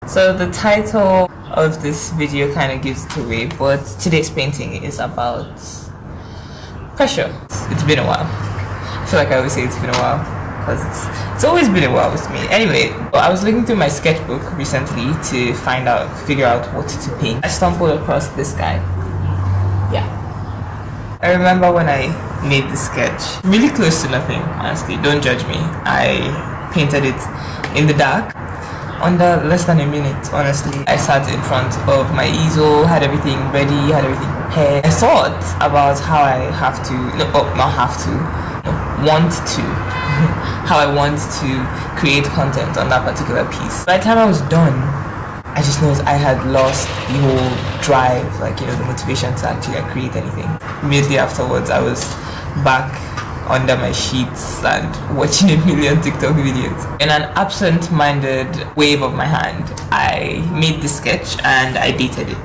So the title of this video kind of gives it away, but today's painting is about pressure. It's been a while. I feel like I always say it's been a while because it's always been a while with me. Anyway, I was looking through my sketchbook recently to figure out what to paint. I stumbled across this guy. Yeah. I remember when I made the sketch, really close to nothing, honestly, don't judge me. I painted it in the dark under less than a minute, honestly. I sat in front of my easel, had everything ready, had everything prepared. I thought about how I have to, no, not have to, no, want to, how I want to create content on that particular piece. By the time I was done, I just noticed I had lost the whole drive, the motivation to actually create anything. Immediately afterwards, I was back under my sheets and watching a million TikTok videos. In an absent-minded wave of my hand, I made the sketch and I dated it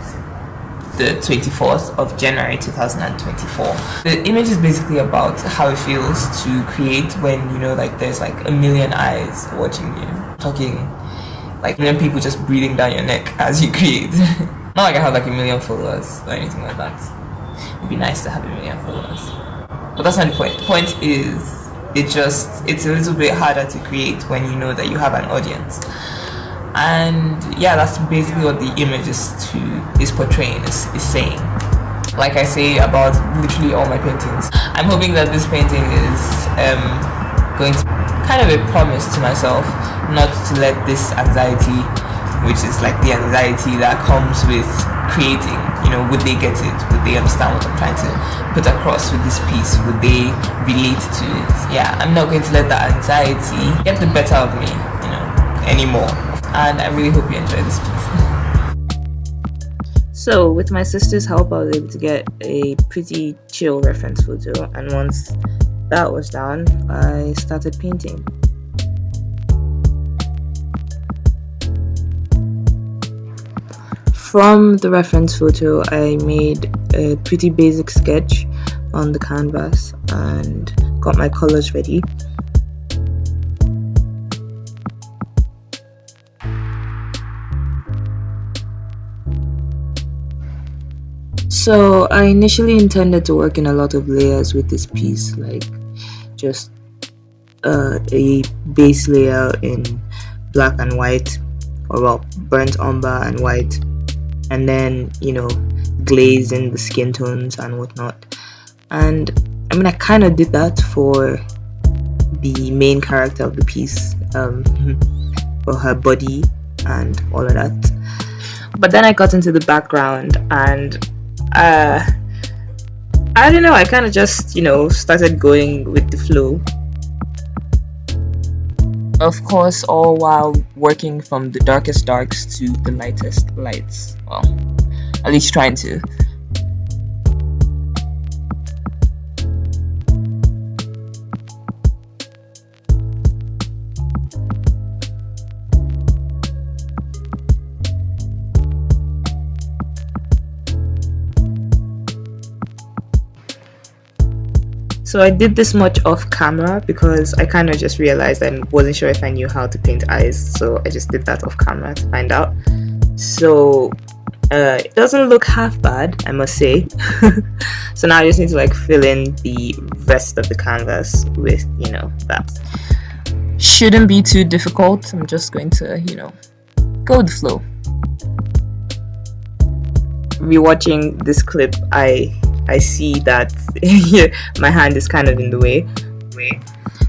the 24th of January 2024. The image is basically about how it feels to create when there's a million eyes watching you, talking a million people just breathing down your neck as you create. Not like I have a million followers or anything like that. It'd be nice to have a million followers. But that's not the point. The point is, it's a little bit harder to create when you know that you have an audience. And yeah, that's basically what the image is portraying, is saying. Like I say about literally all my paintings, I'm hoping that this painting is going to kind of a promise to myself not to let this anxiety, which is the anxiety that comes with creating, would they get it? Would they understand what I'm trying to put across with this piece? Would they relate to it? Yeah, I'm not going to let that anxiety get the better of me, anymore. And I really hope you enjoy this piece. So with my sister's help, I was able to get a pretty chill reference photo, and once that was done, I started painting. From the reference photo, I made a pretty basic sketch on the canvas and got my colors ready. So I initially intended to work in a lot of layers with this piece, just a base layer in black and white, or burnt umber and white, and then glaze in the skin tones and whatnot. And I kind of did that for the main character of the piece, for her body and all of that. But then I got into the background and I don't know, I kind of just started going with the flow. Of course, all while working from the darkest darks to the lightest lights. Well, at least trying to. So I did this much off camera because I kind of just realized I wasn't sure if I knew how to paint eyes, so I just did that off camera to find out. So it doesn't look half bad, I must say. So now I just need to fill in the rest of the canvas with that. Shouldn't be too difficult. I'm just going to go with the flow. Rewatching this clip, I see that my hand is kind of in the way.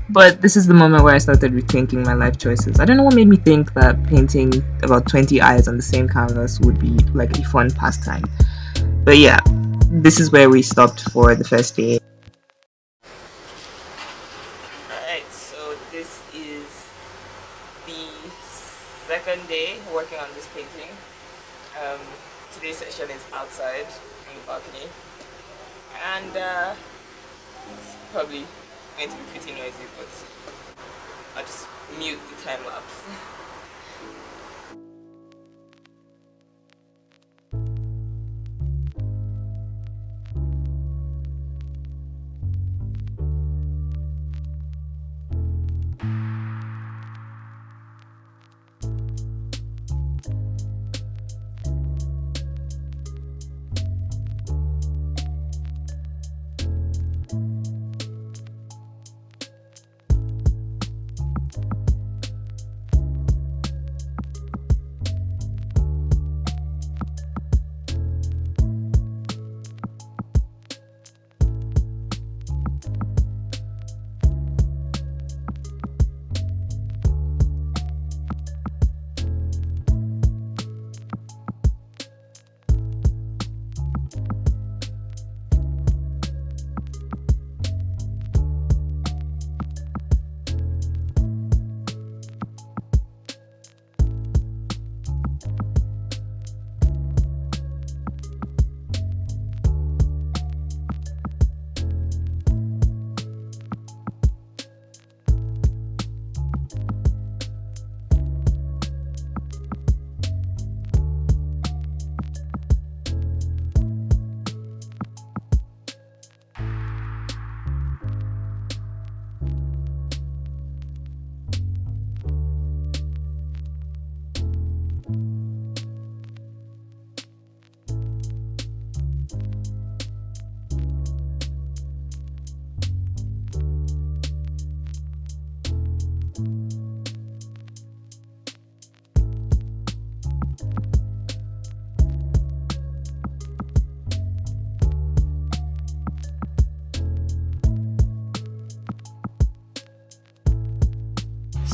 But this is the moment where I started rethinking my life choices. I don't know what made me think that painting about 20 eyes on the same canvas would be a fun pastime. But yeah, this is where we stopped for the first day. Alright, so this is the second day working on this painting. Today's session is outside on the balcony. And it's probably going to be pretty noisy, but I'll just mute the time lapse.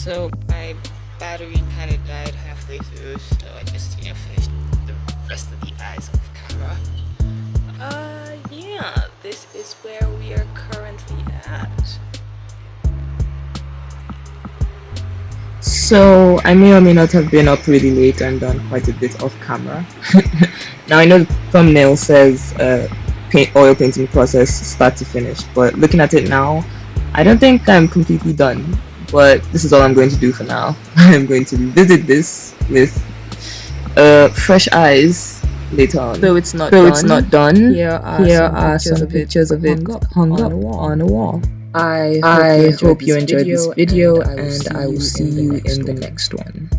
So my battery kind of died halfway through, so I just finished the rest of the eyes of camera. Yeah, this is where we are currently at. So I may or may not have been up really late and done quite a bit off camera. Now I know the thumbnail says oil painting process start to finish, but looking at it now, I don't think I'm completely done. But this is all I'm going to do for now. I'm going to revisit this with fresh eyes later on. Though it's not done. Here are some pictures of it hung up on a wall. I hope you enjoyed this video, and I will see you in the next one.